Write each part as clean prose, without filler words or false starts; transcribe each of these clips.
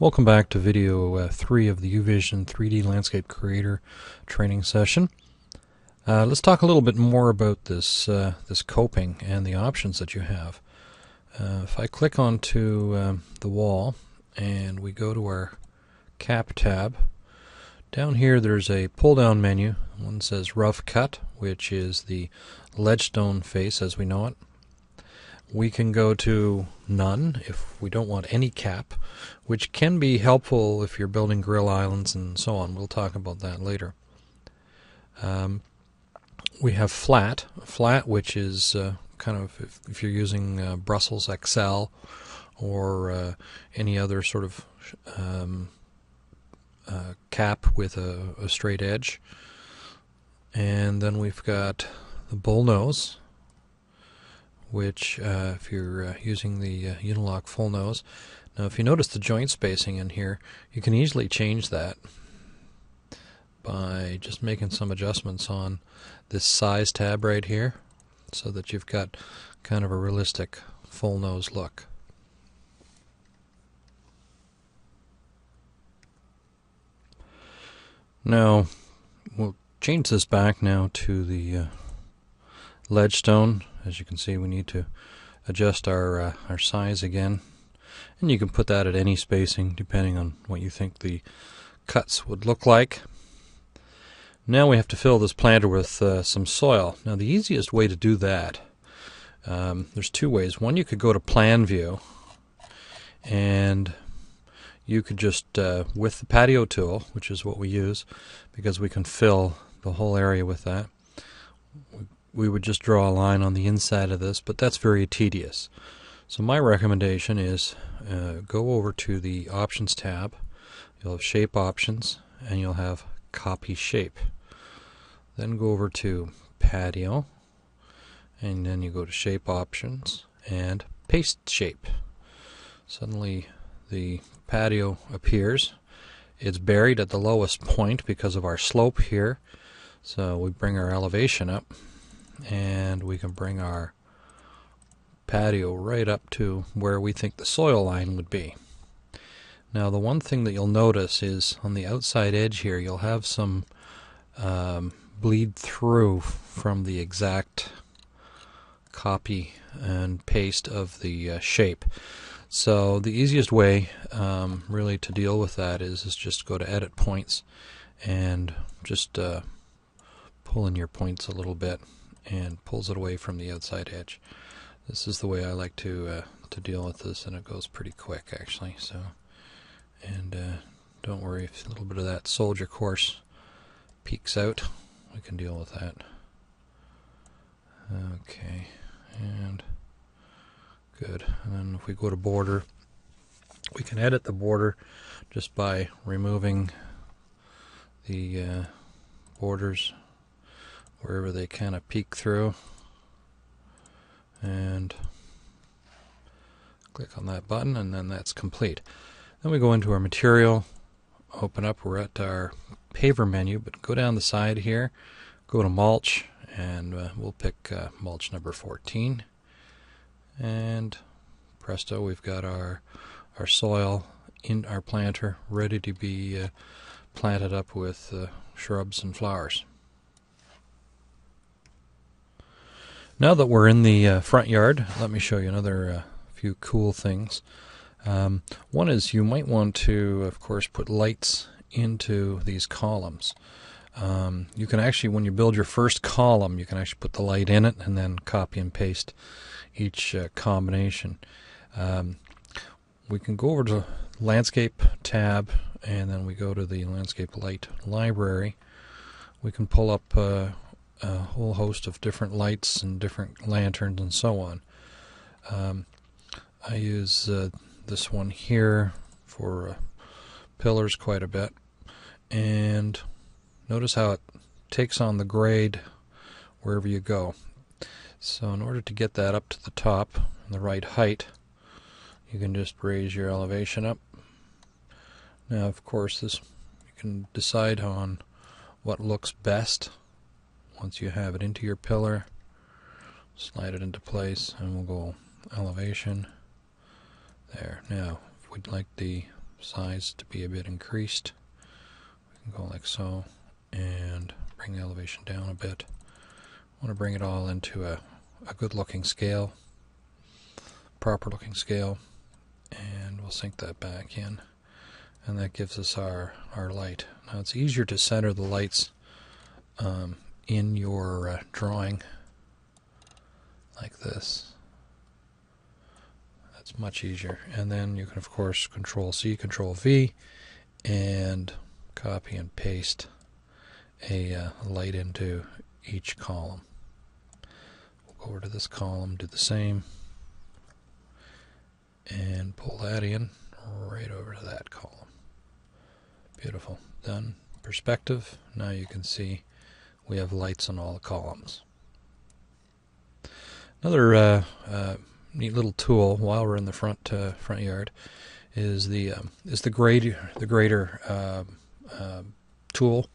Welcome back to video 3 of the Uvision 3D Landscape Creator training session. Let's talk a little bit more about this coping and the options that you have. If I click onto the wall and we go to our Cap tab, down here there's a pull-down menu. One says Rough Cut, which is the ledgestone face as we know it. We can go to None if we don't want any cap, which can be helpful if you're building grill islands and so on. We'll talk about that later. We have Flat, which is kind of if you're using Brussels XL or any other sort of cap with a straight edge. And then we've got the bull nose, which if you're using the Unilock full nose. Now if you notice the joint spacing in here, you can easily change that by just making some adjustments on this size tab right here so that you've got kind of a realistic full nose look. Now we'll change this back now to the ledgestone. As you can see, we need to adjust our size again, and you can put that at any spacing depending on what you think the cuts would look like. Now we have to fill this planter with some soil. Now the easiest way to do that, there's two ways. One, you could go to Plan View, and you could just, with the patio tool, which is what we use because we can fill the whole area with that, we would just draw a line on the inside of this, but that's very tedious. So my recommendation is go over to the Options tab. You'll have Shape Options, and you'll have Copy Shape. Then go over to Patio, and then you go to Shape Options and Paste Shape. Suddenly the patio appears. It's buried at the lowest point because of our slope here. So we bring our elevation up, and we can bring our patio right up to where we think the soil line would be. Now the one thing that you'll notice is on the outside edge here you'll have some bleed through from the exact copy and paste of the shape. So the easiest way really to deal with that is just go to Edit Points and just pull in your points a little bit, and pulls it away from the outside edge. This is the way I like to deal with this, and it goes pretty quick actually. So, and don't worry if a little bit of that soldier course peeks out, we can deal with that. Okay, and good. And then if we go to border, we can edit the border just by removing the borders wherever they kind of peek through, and click on that button, and then that's complete. Then we go into our material, open up, we're at our paver menu, but go down the side here, go to mulch, and we'll pick mulch number 14, and presto, we've got our soil in our planter ready to be planted up with shrubs and flowers. Now that we're in the front yard, let me show you another few cool things. One is you might want to, of course, put lights into these columns. You can actually, when you build your first column, you can actually put the light in it and then copy and paste each combination. We can go over to Landscape tab, and then we go to the Landscape Light Library. We can pull up a whole host of different lights and different lanterns and so on. I use this one here for pillars quite a bit, and notice how it takes on the grade wherever you go. So in order to get that up to the top and the right height, you can just raise your elevation up. Now of course this you can decide on what looks best. Once you have it into your pillar, slide it into place, and we'll go elevation there. Now if we'd like the size to be a bit increased. We can go like so, and bring the elevation down a bit. I want to bring it all into a good looking scale, proper looking scale, and we'll sink that back in, and that gives us our light. Now it's easier to center the lights in your drawing like this. That's much easier. And then you can of course Control C, Control V, and copy and paste a light into each column. We'll go over to this column, do the same, and pull that in right over to that column. Beautiful. Done. Perspective. Now you can see we have lights on all the columns. Another neat little tool while we're in the front yard is the grader tool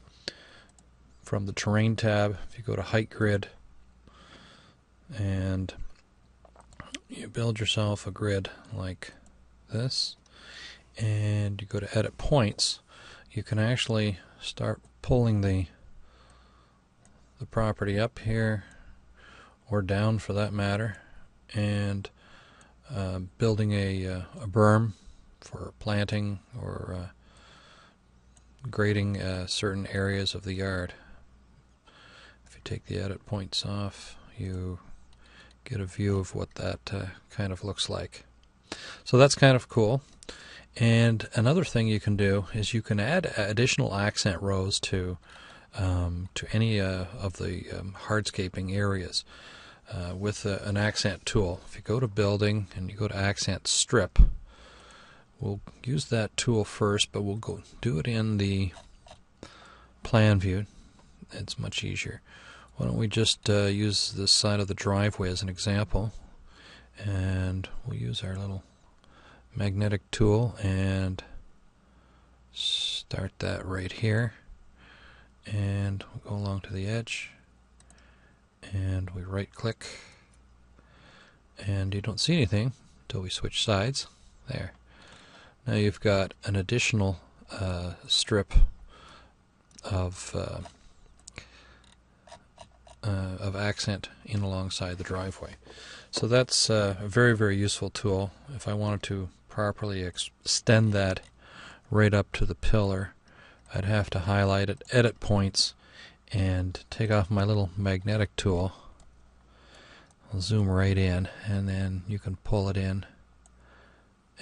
from the terrain tab. If you go to height grid and you build yourself a grid like this, and you go to edit points, you can actually start pulling the property up here, or down for that matter, and building a berm for planting or grading certain areas of the yard. If you take the edit points off, you get a view of what that kind of looks like. So that's kind of cool. And another thing you can do is you can add additional accent rows to any of the hardscaping areas with an accent tool. If you go to building and you go to accent strip, we'll use that tool first, but we'll go do it in the plan view. It's much easier. Why don't we just use this side of the driveway as an example, and we'll use our little magnetic tool and start that right here, and we'll go along to the edge, and we right click, and you don't see anything until we switch sides. There. Now you've got an additional strip of accent in alongside the driveway. So that's a very, very useful tool. If I wanted to properly extend that right up to the pillar, I'd have to highlight it, edit points, and take off my little magnetic tool. I'll zoom right in, and then you can pull it in,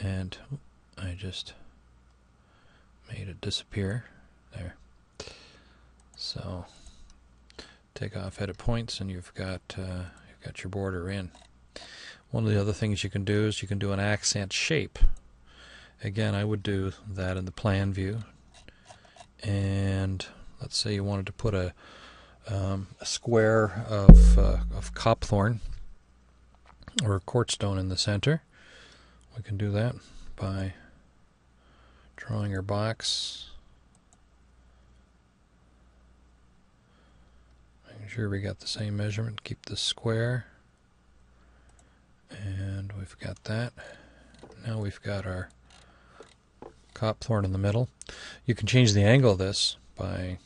and I just made it disappear there. So take off edit points, and you've got your border in. One of the other things you can do is you can do an accent shape. Again, I would do that in the plan view, and let's say you wanted to put a square of copthorn or quartzstone in the center. We can do that by drawing our box, making sure we got the same measurement, keep this square, and we've got that. Now we've got our copthorn in the middle. You can change the angle of this by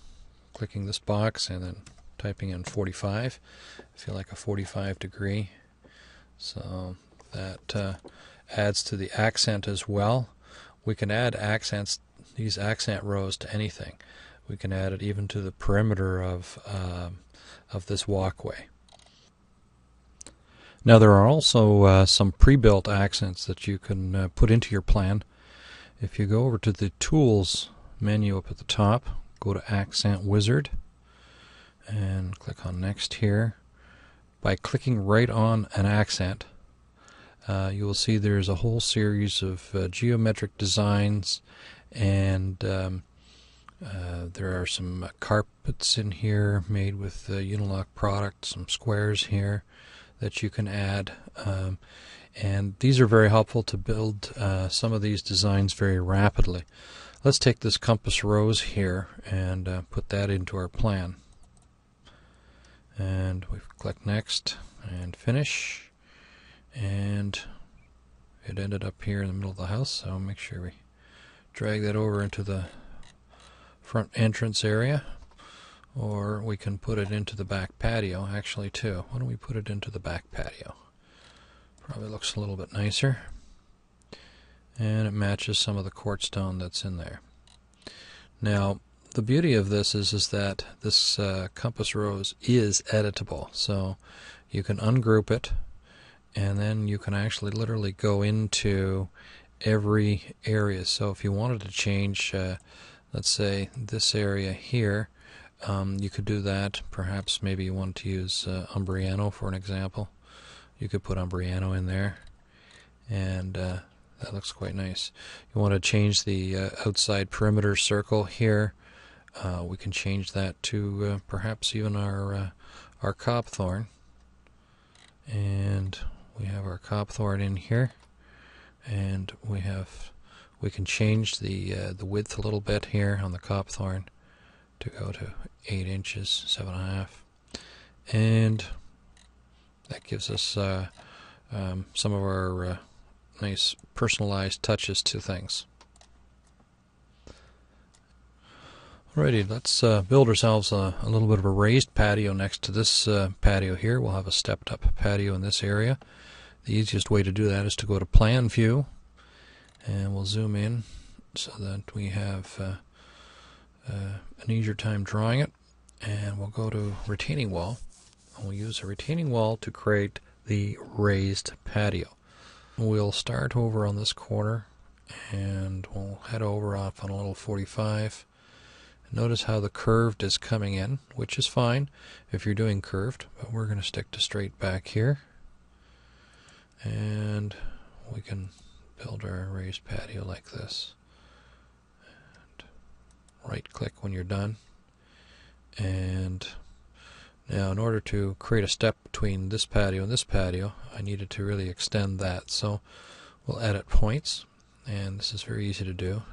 clicking this box and then typing in 45. I feel like a 45 degree. So that adds to the accent as well. We can add accents, these accent rows, to anything. We can add it even to the perimeter of this walkway. Now there are also some pre-built accents that you can put into your plan. If you go over to the Tools menu up at the top, go to Accent Wizard, and click on Next here. By clicking right on an accent, you will see there's a whole series of geometric designs, and there are some carpets in here made with Unilock products, some squares here that you can add, and these are very helpful to build some of these designs very rapidly. Let's take this compass rose here and put that into our plan, and we click Next and Finish, and it ended up here in the middle of the house, so make sure we drag that over into the front entrance area, or we can put it into the back patio actually too. Why don't we put it into the back patio? Probably looks a little bit nicer, and it matches some of the quartz stone that's in there. Now the beauty of this is that this compass rose is editable, so you can ungroup it, and then you can actually literally go into every area. So if you wanted to change, let's say this area here, you could do that. Perhaps maybe you want to use Umbriano for an example. You could put Umbriano in there, and that looks quite nice. You want to change the outside perimeter circle here, we can change that to perhaps even our copthorn. And we have our copthorn in here, and we can change the width a little bit here on the copthorn to go to 8 inches, 7.5, and that gives us some of our nice personalized touches to things. Alrighty, let's build ourselves a little bit of a raised patio next to this patio here. We'll have a stepped up patio in this area. The easiest way to do that is to go to Plan View, and we'll zoom in so that we have an easier time drawing it. And we'll go to Retaining Wall, and we'll use a retaining wall to create the raised patio. We'll start over on this corner, and we'll head over off on a little 45. Notice how the curved is coming in, which is fine if you're doing curved, but we're going to stick to straight back here. And we can build our raised patio like this. And right click when you're done. And now in order to create a step between this patio and this patio, I needed to really extend that. So we'll edit points, and this is very easy to do.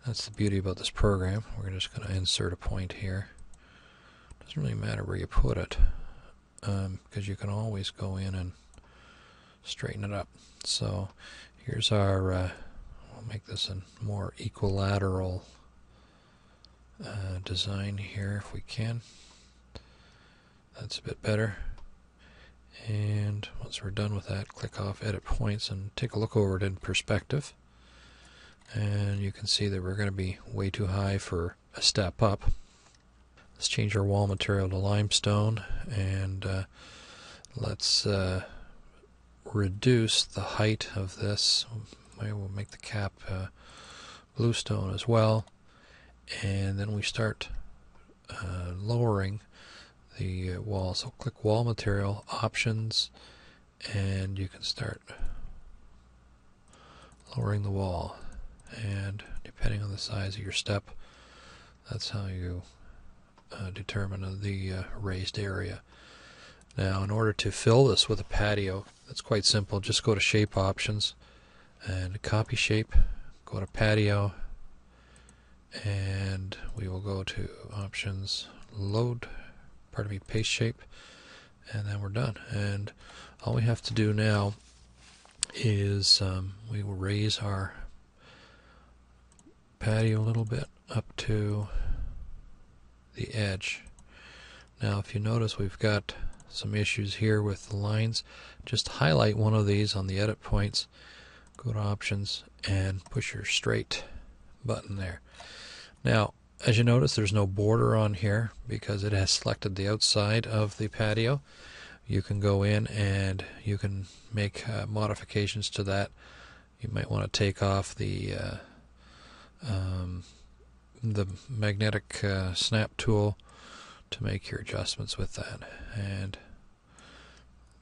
That's the beauty about this program. We're just going to insert a point here. Doesn't really matter where you put it, because you can always go in and straighten it up. So here's our, we'll make this a more equilateral design here if we can. That's a bit better. And once we're done with that, click off Edit Points and take a look over it in perspective. And you can see that we're going to be way too high for a step up. Let's change our wall material to limestone, and let's reduce the height of this. Maybe we'll make the cap bluestone as well, and then we start lowering the wall. So click Wall Material, Options, and you can start lowering the wall. And depending on the size of your step, that's how you determine the raised area. Now, in order to fill this with a patio, that's quite simple. Just go to Shape Options and copy shape, go to Patio, and we will go to Options, Paste Shape, and then we're done. And all we have to do now is we will raise our patio a little bit up to the edge. Now if you notice, we've got some issues here with the lines. Just highlight one of these on the edit points, go to Options, and push your straight button there. Now as you notice, there's no border on here because it has selected the outside of the patio. You can go in and you can make modifications to that. You might want to take off the magnetic snap tool to make your adjustments with that, and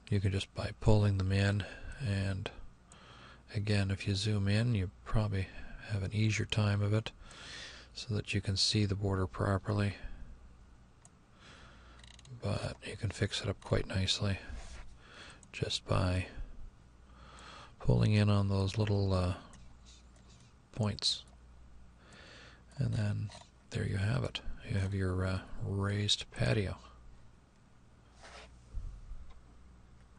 you can just by pulling them in. And again, if you zoom in, you probably have an easier time of it so that you can see the border properly, but you can fix it up quite nicely just by pulling in on those little points. And then there you have it. You have your raised patio.